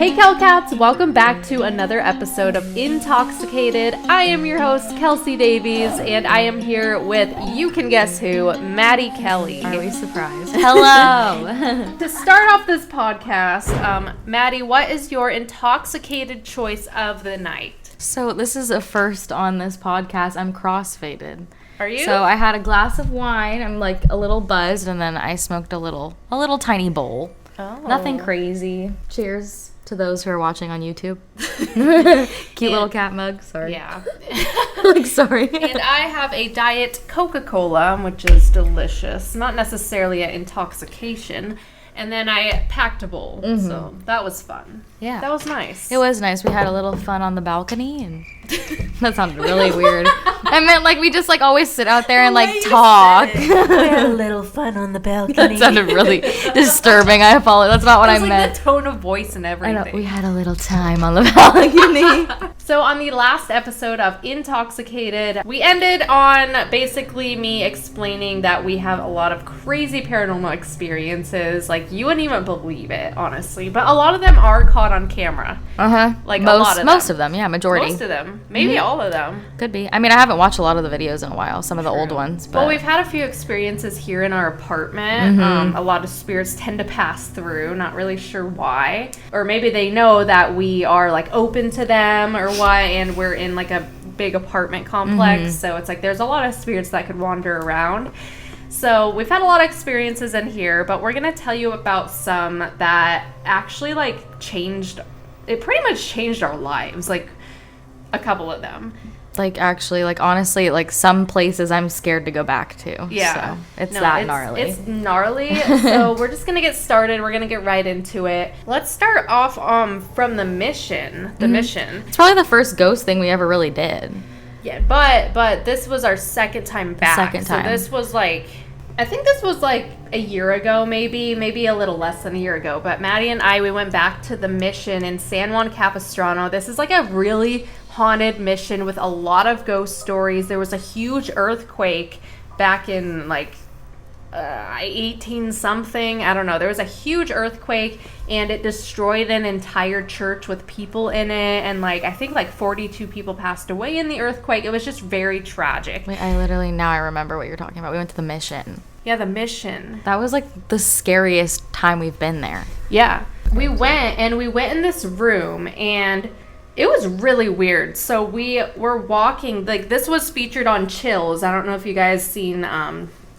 Hey Kel Kats, welcome back to another episode of Intalkxicated. I am your host, Kelsi Davies, and I am here with, you can guess who, Mady Kelly. Are we surprised? Hello! To start off this podcast, Mady, what is your intoxicated choice of the night? So this is a first on this podcast. I'm crossfaded. Are you? So I had a glass of wine. I'm like a little buzzed, and then I smoked a little tiny bowl. Oh. Nothing crazy. Cheers to those who are watching on YouTube. Cute little cat mug. Sorry. Yeah. Sorry. And I have a Diet Coca-Cola, which is delicious. Not necessarily an intoxication. And then I packed a bowl. Mm-hmm. So that was fun. Yeah. That was nice. It was nice. We had a little fun on the balcony, and that sounded really weird. I meant like we just like always sit out there and like talk. We had a little fun on the balcony. That sounded really disturbing. I apologize. That's not what I meant. The tone of voice and everything. I know. We had a little time on the balcony. So on the last episode of Intalkxicated, we ended on basically me explaining that we have a lot of crazy paranormal experiences. Like, you wouldn't even believe it, honestly. But a lot of them are caught on camera. Like, most of them, yeah, majority. Most of them. Maybe all of them. Could be. I mean, I haven't watched a lot of the videos in a while, some of the old ones. But. Well, we've had a few experiences here in our apartment. A lot of spirits tend to pass through, not really sure why. Or maybe they know that we are, like, open to them or why, and we're in, like, a big apartment complex. So it's like there's a lot of spirits that could wander around. So we've had a lot of experiences in here, but we're going to tell you about some that actually, like, pretty much changed our lives, like, a couple of them. Like, actually, like, honestly, like, some places I'm scared to go back to. Yeah. So it's gnarly. It's gnarly. So we're just going to get started. We're going to get right into it. Let's start off from the mission. Mission. It's probably the first ghost thing we ever really did. Yeah, but this was our second time back. So this was like, I think this was like a year ago, maybe a little less than a year ago. But Mady and I, we went back to the mission in San Juan Capistrano. This is like a really haunted mission with a lot of ghost stories. There was a huge earthquake back in like 18 something. I don't know. There was a huge earthquake and it destroyed an entire church with people in it. And like, I think like 42 people passed away in the earthquake. It was just very tragic. Wait, now I remember what you're talking about. We went to the mission. Yeah, the mission. That was like the scariest time we've been there. Yeah. We went in this room and it was really weird. So we were walking, like this was featured on Chill's. I don't know if you guys seen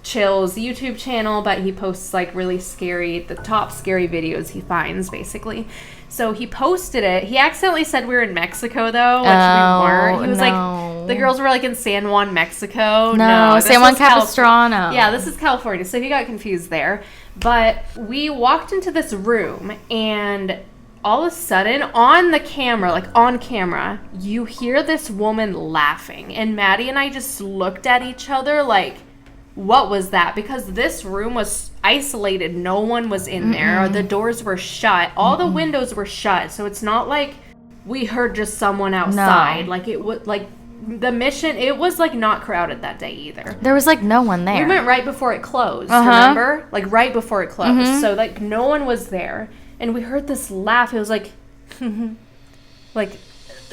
Chill's YouTube channel, but he posts like really the top scary videos he finds basically. So he posted it. He accidentally said we were in Mexico though, which we weren't. He was like, the girls were like in San Juan, Mexico. No, San Juan Capistrano. Yeah, this is California. So he got confused there. But we walked into this room and all of a sudden, on camera, you hear this woman laughing. And Mady and I just looked at each other like, what was that? Because this room was isolated. No one was in there. The doors were shut. All the windows were shut. So it's not like we heard just someone outside. No. Like, it would, like, the mission, it was, like, not crowded that day either. There was, like, no one there. We went right before it closed, remember? Like, right before it closed. So, like, no one was there. And we heard this laugh. It was like, like,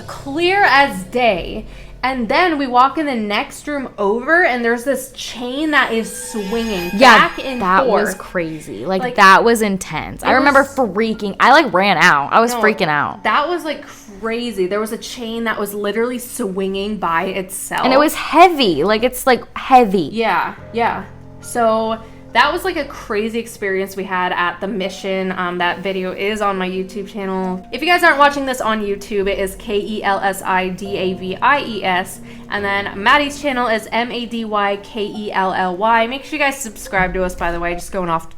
clear as day. And then we walk in the next room over, and there's this chain that is swinging back and forth. That was crazy. Like that was intense. I remember freaking. I, like, ran out. I was freaking out. That was, like, crazy. There was a chain that was literally swinging by itself. And it was heavy. Like, it's, like, heavy. Yeah. So that was like a crazy experience we had at the mission. That video is on my YouTube channel. If you guys aren't watching this on YouTube, it is KELSI DAVIES. And then Mady's channel is MADYKELLY. Make sure you guys subscribe to us, by the way. Just going off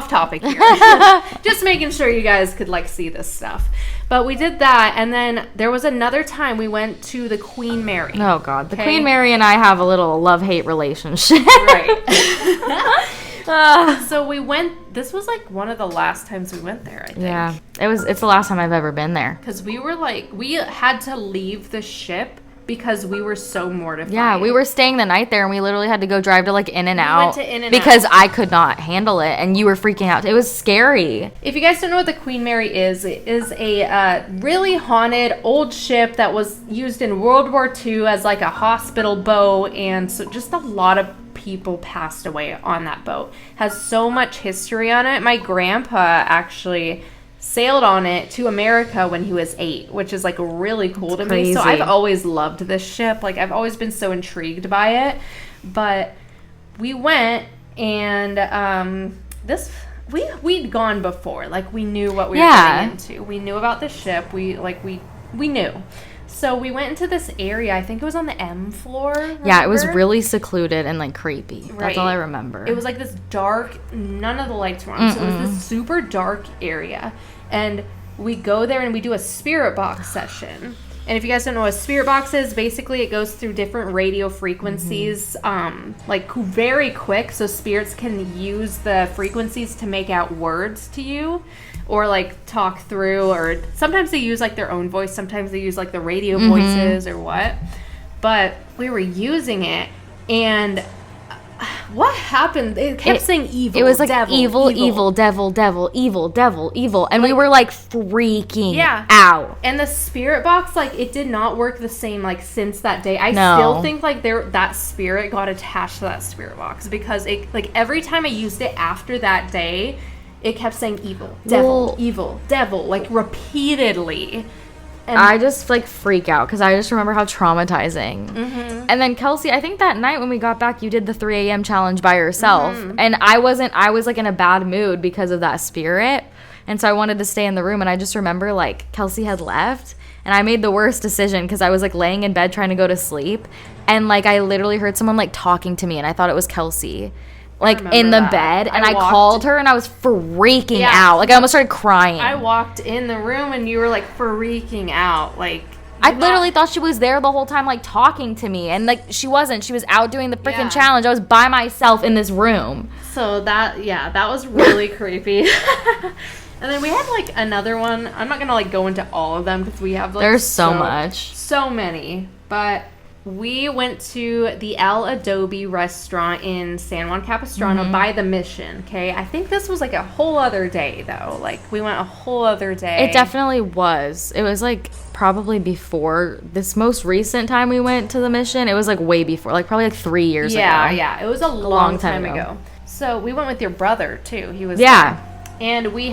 topic here. Just making sure you guys could like see this stuff. But we did that, and then there was another time we went to the Queen Mary. Oh God, the Queen Mary and I have a little love-hate relationship. Right. So we went, this was like one of the last times we went there, I think. Yeah, it's the last time I've ever been there. Because we were like, we had to leave the ship because we were so mortified. Yeah, we were staying the night there, and we literally had to go drive to, like, In-N-Out. We went to In-N-Out. Because I could not handle it, and you were freaking out. It was scary. If you guys don't know what the Queen Mary is, it is a really haunted old ship that was used in World War II as, like, a hospital boat, and so just a lot of people passed away on that boat. Has so much history on it. My grandpa actually sailed on it to America when he was 8, which is like really cool to me. So I've always loved this ship. Like, I've always been so intrigued by it. But we went, and we'd gone before. Like, we knew what we were getting into. We knew about the ship. We knew. So we went into this area. I think it was on the M floor. Remember? Yeah, it was really secluded and, like, creepy. Right. That's all I remember. It was like this dark, none of the lights were on. So it was this super dark area. And we go there and we do a spirit box session. And if you guys don't know what a spirit box is, basically it goes through different radio frequencies, like very quick. So spirits can use the frequencies to make out words to you. Or, like, talk through, or sometimes they use, like, their own voice. Sometimes they use, like, the radio voices or what. But we were using it, and what happened? It kept saying evil. It was like evil, devil, evil. And we were, like, freaking out. And the spirit box, like, it did not work the same, like, since that day. I still think, like, that spirit got attached to that spirit box. Because, it, like, every time I used it after that day, it kept saying evil, devil, like, repeatedly. And I just, like, freak out because I just remember how traumatizing. And then, Kelsi, I think that night when we got back, you did the 3 a.m. challenge by yourself. And I was, like, in a bad mood because of that spirit. And so I wanted to stay in the room. And I just remember, like, Kelsi had left. And I made the worst decision because I was, like, laying in bed trying to go to sleep. And, like, I literally heard someone, like, talking to me. And I thought it was Kelsi. Like, in the bed, and I called her, and I was freaking out. Like, I almost started crying. I walked in the room, and you were, like, freaking out. Like, I literally thought she was there the whole time, like, talking to me. And, like, she wasn't. She was out doing the freaking challenge. I was by myself in this room. So, that was really creepy. And then we had, like, another one. I'm not going to, like, go into all of them, because we have, like, there's so much. So many. But we went to the El Adobe restaurant in San Juan Capistrano by the Mission, okay? I think this was, like, a whole other day, though. Like, we went a whole other day. It definitely was. It was, like, probably before this most recent time we went to the Mission. It was, like, way before. Like, probably, like, 3 years ago. Yeah. It was a long time ago. So, we went with your brother, too. He was there. And we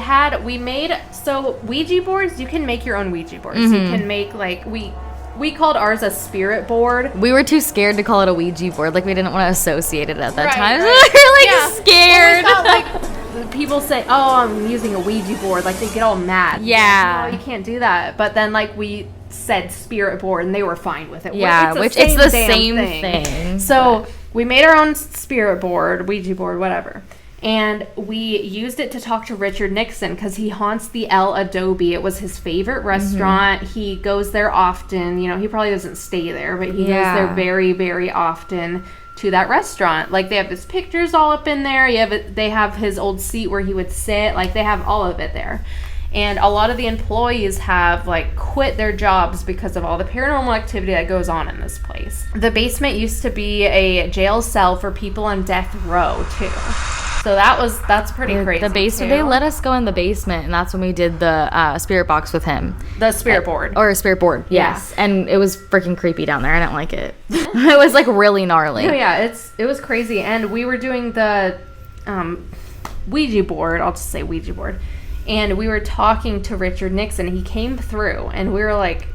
made, so Ouija boards, you can make your own Ouija boards. You can make, like, we called ours a spirit board. We were too scared to call it a Ouija board. Like, we didn't want to associate it at that time. Right. So we were, like, scared. Well, we thought, like, people say, oh, I'm using a Ouija board. Like, they get all mad. Yeah. Like, no, you can't do that. But then, like, we said spirit board, and they were fine with it. Yeah, it's the same thing. So we made our own spirit board, Ouija board, whatever. And we used it to talk to Richard Nixon because he haunts the El Adobe. It was his favorite restaurant. He goes there often. You know, he probably doesn't stay there, but he goes there very, very often to that restaurant. Like, they have his pictures all up in there. They have his old seat where he would sit. Like, they have all of it there. And a lot of the employees have, like, quit their jobs because of all the paranormal activity that goes on in this place. The basement used to be a jail cell for people on death row, too. So that's pretty crazy. The basement, they let us go in the basement, and that's when we did the spirit box with him. The spirit board. Or a spirit board, yes. Yeah. And it was freaking creepy down there. I didn't like it. It was, like, really gnarly. Oh, yeah, it was crazy. And we were doing the Ouija board. I'll just say Ouija board. And we were talking to Richard Nixon. He came through, and we were like,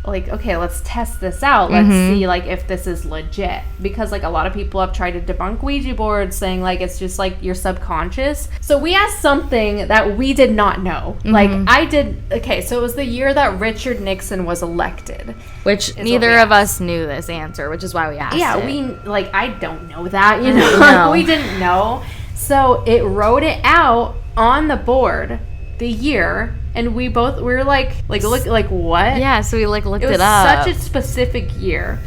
okay, let's test this out. Let's see, like, if this is legit. Because, like, a lot of people have tried to debunk Ouija boards, saying, like, it's just, like, your subconscious. So we asked something that we did not know. Like, okay, so it was the year that Richard Nixon was elected. Which neither of us knew this answer, which is why we asked it. I don't know that, you know. No. We didn't know. So it wrote it out on the board, the year, and we were like look, like, what? Yeah, so we, like, looked it up. It was such a specific year.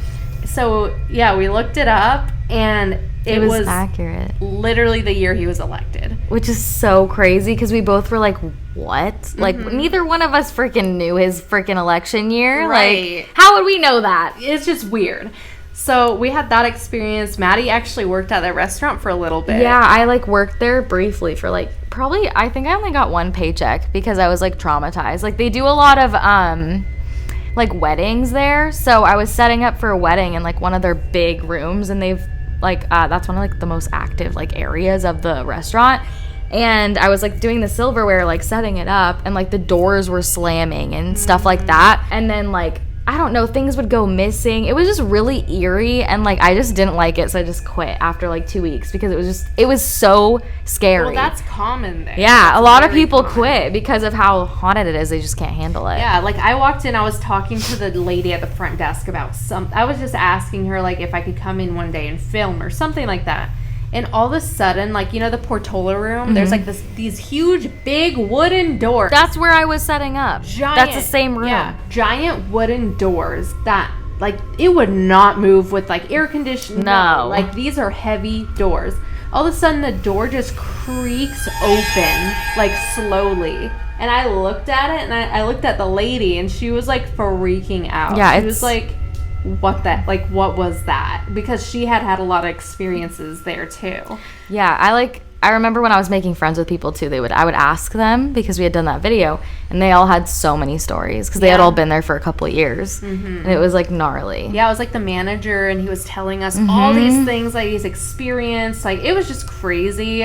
So, yeah, we looked it up, and It was accurate. Literally the year he was elected. Which is so crazy because we both were like, what? Mm-hmm. Like, neither one of us freaking knew his freaking election year. Right. Like, how would we know that? It's just weird. So we had that experience. Mady actually worked at that restaurant for a little bit. Yeah, I like worked there briefly for like probably, I think I only got one paycheck because I was like traumatized. Like they do a lot of like weddings there. So I was setting up for a wedding in like one of their big rooms, and they've like that's one of like the most active like areas of the restaurant. And I was like doing the silverware, like setting it up, and like the doors were slamming and stuff like that. And then like I don't know, things would go missing. It was just really eerie, and like I just didn't like it, so I just quit after like 2 weeks because it was so scary. Well, that's common there. Yeah, that's a lot of people quit because of how haunted it is. They just can't handle it. Yeah, like I walked in, I was talking to the lady at the front desk about I was just asking her like if I could come in one day and film or something like that. And all of a sudden, like, you know, the Portola room, there's like these huge, big wooden doors. That's where I was setting up. That's the same room. Yeah, giant wooden doors that, like, it would not move with, like, air conditioning. No. Like, these are heavy doors. All of a sudden, the door just creaks open, like, slowly. And I looked at it, and I looked at the lady, and she was, like, freaking out. Yeah, she was like, what was that? Because she had a lot of experiences there too. Yeah, I remember when I was making friends with people too, I would ask them because we had done that video, and they all had so many stories because they had all been there for a couple of years, and it was like gnarly. Yeah, it was like the manager, and he was telling us all these things like he's experienced. Like it was just crazy.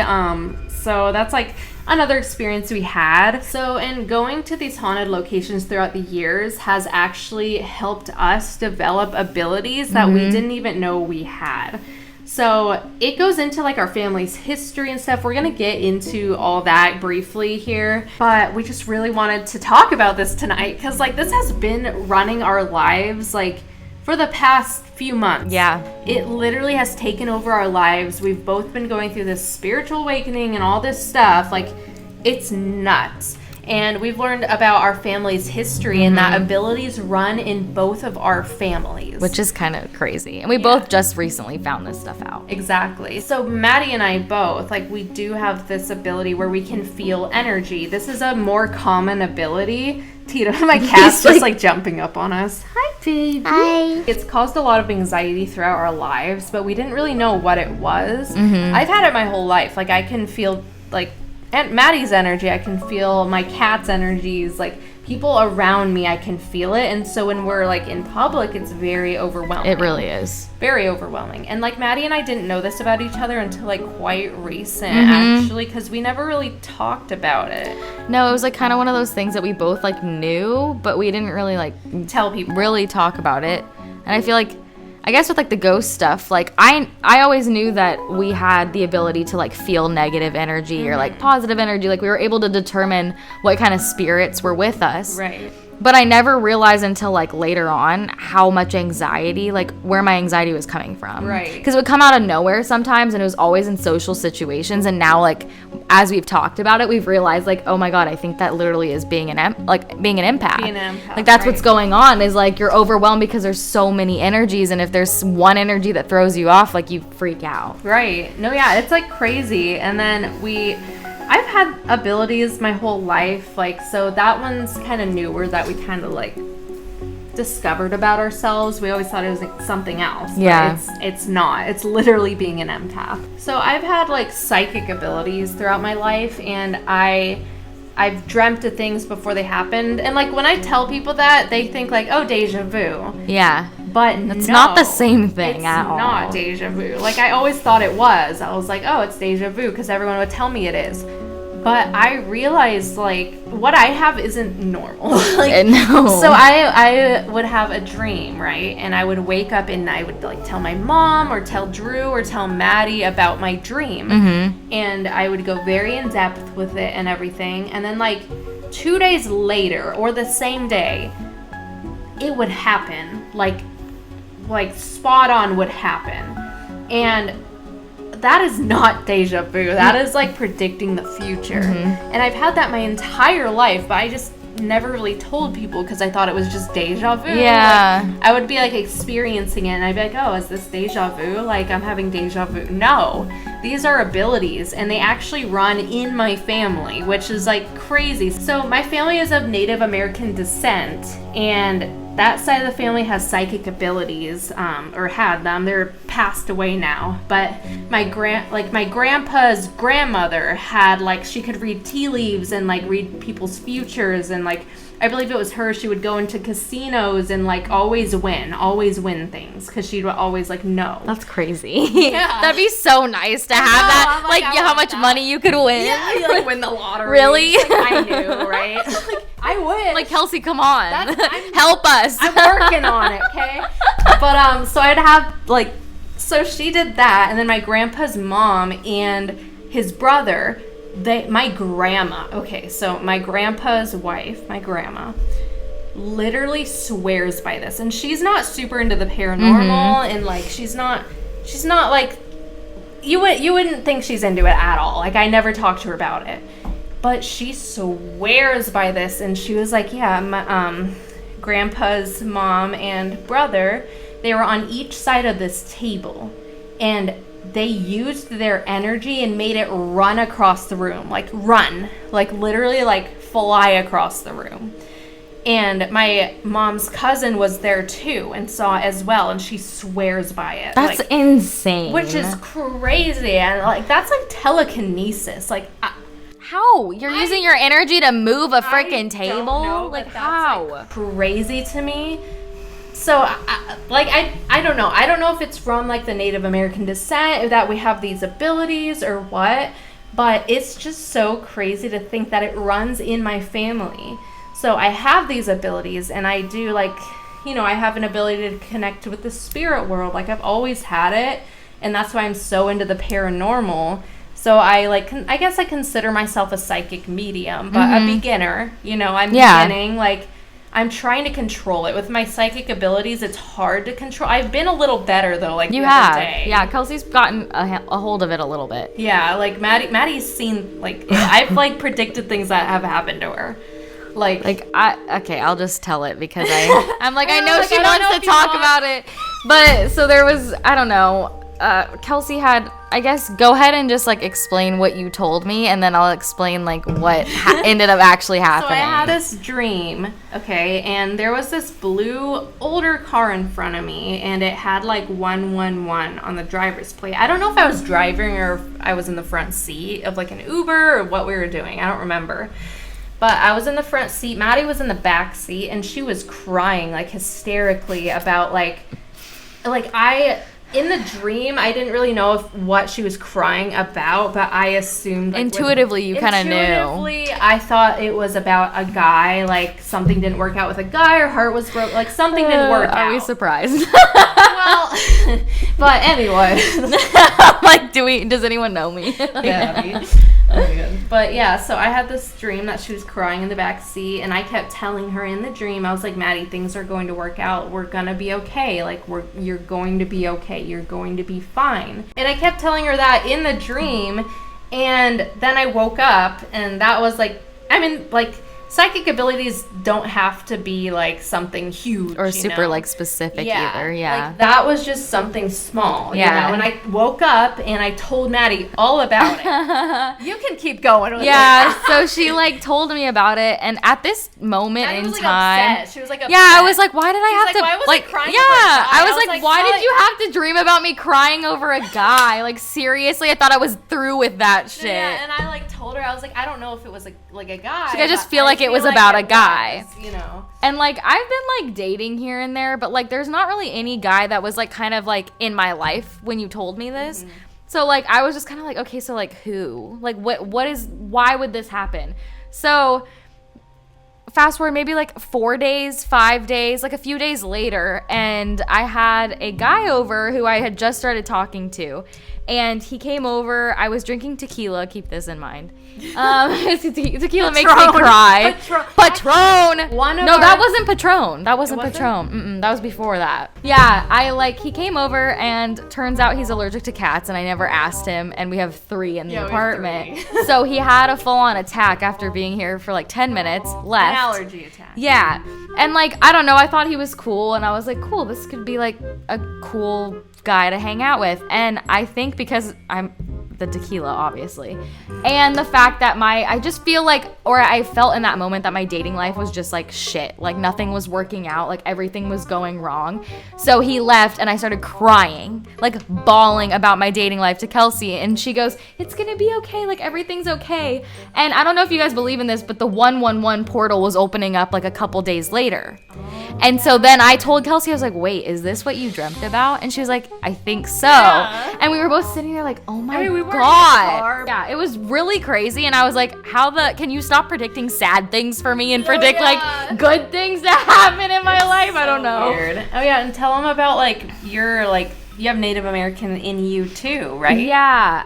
So that's like another experience we had. So, and going to these haunted locations throughout the years has actually helped us develop abilities that we didn't even know we had. So it goes into like our family's history and stuff. We're going to get into all that briefly here, but we just really wanted to talk about this tonight because like this has been running our lives like for the past few months. Yeah. It literally has taken over our lives. We've both been going through this spiritual awakening and all this stuff. Like, it's nuts. And we've learned about our family's history and that abilities run in both of our families. Which is kind of crazy. And we both just recently found this stuff out. Exactly. So Mady and I both, like, we do have this ability where we can feel energy. This is a more common ability. Tito, my cat's just like jumping up on us. Hi, baby. Hi. It's caused a lot of anxiety throughout our lives, but we didn't really know what it was. I've had it my whole life. Like, I can feel, like, and Maddie's energy. I can feel my cat's energies. Like, people around me, I can feel it. And so when we're, like, in public, it's very overwhelming. It really is. Very overwhelming. And, like, Mady and I didn't know this about each other until, like, quite recent, actually, because we never really talked about it. No, it was, like, kind of one of those things that we both, like, knew, but we didn't really, like, tell people. Really talk about it. And I feel like, I guess with, like, the ghost stuff, like, I always knew that we had the ability to, like, feel negative energy or, like, positive energy. Like, we were able to determine what kind of spirits were with us. Right. But I never realized until, like, later on how much anxiety, like, where my anxiety was coming from. Right. Because it would come out of nowhere sometimes, and it was always in social situations. And now, like, as we've talked about it, we've realized, like, oh my God, I think that literally is being an empath. Being an empath. Like, that's what's going on, is, like, you're overwhelmed because there's so many energies. And if there's one energy that throws you off, like, you freak out. Right. No, yeah, it's, like, crazy. And then I've had abilities my whole life, like, so that one's kind of newer that we kind of, like, discovered about ourselves. We always thought it was, like, something else. Yeah. But it's not. It's literally being an empath. So I've had, like, psychic abilities throughout my life, and I've dreamt of things before they happened. And, like, when I tell people that, they think, like, oh, deja vu. Yeah. But it's not the same thing at all. It's not deja vu. Like, I always thought it was. I was like, oh, it's deja vu, because everyone would tell me it is. But I realized, like, what I have isn't normal. Like, no. So I would have a dream, right? And I would wake up and I would, like, tell my mom or tell Drew or tell Mady about my dream. And I would go very in depth with it and everything. And then, like, 2 days later or the same day, it would happen. Like spot on would happen. And that is not deja vu. That is, like, predicting the future. And I've had that my entire life, but never really told people because I thought it was just deja vu. Yeah. Like, I would be like experiencing it and I'd be like, oh, is this deja vu? Like I'm having deja vu. No, these are abilities and they actually run in my family, which is like crazy. So my family is of Native American descent, and that side of the family has psychic abilities, or had them. They're passed away now. But my grandpa's grandmother had, like, she could read tea leaves and, like, read people's futures. And, like, I believe it was her. She would go into casinos and, like, always win things. Because she'd always, like, know. That's crazy. Yeah. That'd be so nice to have that. Like how much money you could win. Yeah, you, like, win the lottery. Really? Like, I knew, right? Like, I would. Like, Kelsi, come on. Help us. I'm working on it, okay? But, so I'd have, like, so she did that, and then my grandpa's mom and his brother, my grandma, okay, so my grandpa's wife, my grandma, literally swears by this, and she's not super into the paranormal, and, like, she's not, like, you wouldn't think she's into it at all. Like, I never talked to her about it. But she swears by this, and she was like, yeah, my grandpa's mom and brother, they were on each side of this table, and they used their energy and made it run across the room, like literally like fly across the room. And my mom's cousin was there too and saw it as well, and she swears by it. That's like, insane. Which is crazy, and like that's like telekinesis, like. How? You're using your energy to move a freaking table? Know, like, how? Like crazy to me. So, I don't know. I don't know if it's from, like, the Native American descent, that we have these abilities or what, but it's just so crazy to think that it runs in my family. So, I have these abilities, and I do, like, you know, I have an ability to connect with the spirit world. Like, I've always had it, and that's why I'm so into the paranormal. So I guess I consider myself a psychic medium, but a beginner, you know, I'm beginning, like, I'm trying to control it. With my psychic abilities, it's hard to control. I've been a little better, though, like, the other day. Yeah, Kelsi's gotten a hold of it a little bit. Yeah, like, Maddie's seen, like, I've, like, predicted things that have happened to her. I'll just tell it because I'm like, I know she wants to talk about it. But, so there was, I don't know, Kelsi had, I guess, go ahead and just, like, explain what you told me, and then I'll explain, like, what ended up actually happening. So I had this dream, okay, and there was this blue, older car in front of me, and it had, like, 111 on the driver's plate. I don't know if I was driving or if I was in the front seat of, like, an Uber or what we were doing. I don't remember. But I was in the front seat. Mady was in the back seat, and she was crying, like, hysterically about, like in the dream, I didn't really know what she was crying about, but I assumed... Like, intuitively, you kind of knew. Intuitively, I thought it was about a guy, like, something didn't work out with a guy, her heart was broke, like, something didn't work out. Are we surprised? Well, but anyway. Like, does anyone know me? Yeah, oh my God. But yeah, so I had this dream that she was crying in the back seat, and I kept telling her in the dream, I was like, Mady, things are going to work out. We're gonna be okay. Like, you're going to be okay. You're going to be fine. And I kept telling her that in the dream, and then I woke up, and that was like, I mean, like, psychic abilities don't have to be, like, something huge or super, like, specific either. Yeah. Like, that was just something small. Yeah. You know? And I woke up and I told Mady all about it. You can keep going with it. Yeah. So she, like, told me about it. And at this moment Mady in was, like, time. upset. She was, like, upset. Yeah. I was like, why did I have to. Why was like, I crying yeah. over a guy? I was like, why did you have to dream about me crying over a guy? Like, seriously? I thought I was through with that shit. Yeah. And I, like, told her, I was like, I don't know if it was, like a guy. I just feel like it was about a guy. You know. And, like, I've been, like, dating here and there, but, like, there's not really any guy that was, like, kind of, like, in my life when you told me this. Mm-hmm. So, like, I was just kind of like, okay, so, like, who? Like, why would this happen? So, fast forward maybe, like, 4 days, 5 days, like, a few days later, and I had a guy over who I had just started talking to. And he came over. I was drinking tequila. Keep this in mind. Tequila makes me cry. Patron. That wasn't Patron. That wasn't Patron. That was before that. Yeah, he came over, and turns out he's allergic to cats, and I never asked him, and we have 3 in the apartment. So he had a full-on attack after being here for like 10 minutes, left. An allergy attack. Yeah. And like, I don't know, I thought he was cool, and I was like, cool, this could be like a cool guy to hang out with. And I think because I'm the tequila, obviously, and the fact that I just feel like, or I felt in that moment that my dating life was just like shit, like nothing was working out, like everything was going wrong. So he left, and I started crying, like bawling about my dating life to Kelsi, and she goes, it's gonna be okay, like everything's okay. And I don't know if you guys believe in this, but the 111 portal was opening up like a couple days later. And so then I told Kelsi, I was like, wait, is this what you dreamt about? And she was like, I think so. Yeah. And we were both sitting there like, oh my God. Yeah, it was really crazy. And I was like, can you stop predicting sad things for me and predict like good things to happen in my life? I don't know. Weird. Oh yeah, and tell them about like you have Native American in you too, right? Yeah,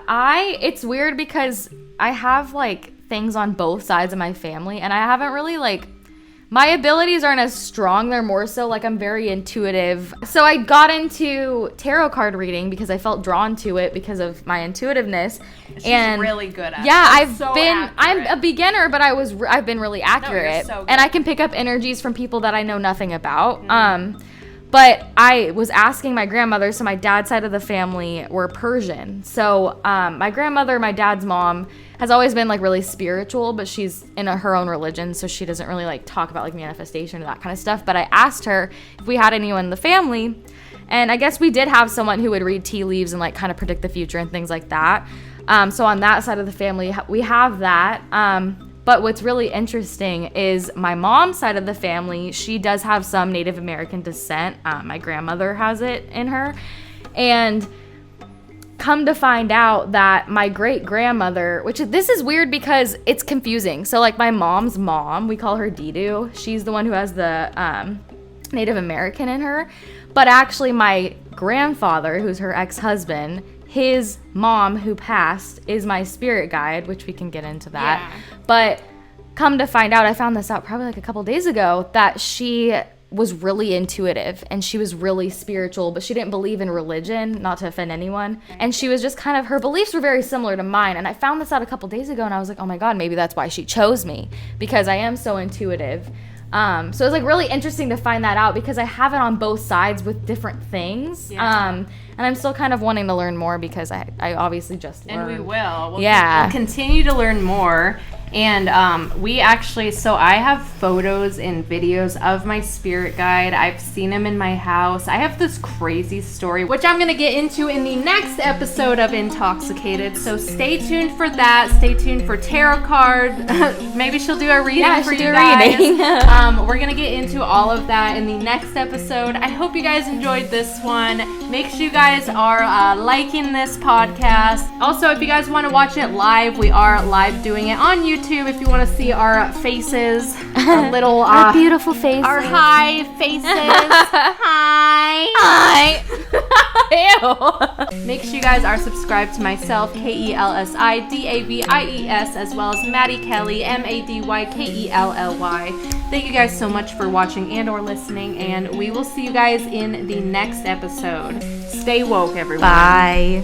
it's weird because I have like things on both sides of my family, and I haven't really like, my abilities aren't as strong. They're more so like I'm very intuitive. So I got into tarot card reading because I felt drawn to it because of my intuitiveness. She's really good at it. Yeah, I'm a beginner, but I've been really accurate. No, so and I can pick up energies from people that I know nothing about. Mm-hmm. But I was asking my grandmother, so my dad's side of the family were Persian. So my grandmother, my dad's mom, has always been like really spiritual, but she's in her own religion, so she doesn't really like talk about like manifestation or that kind of stuff. But I asked her if we had anyone in the family, and I guess we did have someone who would read tea leaves and like kind of predict the future and things like that. So on that side of the family, we have that. But what's really interesting is my mom's side of the family, she does have some Native American descent. My grandmother has it in her. And come to find out that my great-grandmother, this is weird because it's confusing. So like my mom's mom, we call her Didu. She's the one who has the Native American in her. But actually my grandfather, who's her ex-husband, his mom who passed is my spirit guide, which we can get into that. Yeah. But come to find out, I found this out probably like a couple days ago, that she was really intuitive and she was really spiritual, but she didn't believe in religion, not to offend anyone. And she was just kind of, her beliefs were very similar to mine. And I found this out a couple days ago, and I was like, oh my God, maybe that's why she chose me, because I am so intuitive. So it was like really interesting to find that out because I have it on both sides with different things. Yeah. And I'm still kind of wanting to learn more because I obviously just learned. And we will. We'll continue to learn more. And we actually, so I have photos and videos of my spirit guide. I've seen him in my house. I have this crazy story, which I'm going to get into in the next episode of Intalkxicated. So stay tuned for that. Stay tuned for tarot card. Maybe she'll do a reading for you guys. We're going to get into all of that in the next episode. I hope you guys enjoyed this one. Make sure you guys are liking this podcast. Also, if you guys want to watch it live, we are live doing it on YouTube. If you want to see our faces, our little our beautiful faces, our high faces. Hi. Ew. Make sure you guys are subscribed to myself, Kelsi Davies, as well as Mady Kelly, Madykely. Thank you guys so much for watching and or listening, and we will see you guys in the next episode. Stay woke, everyone. Bye.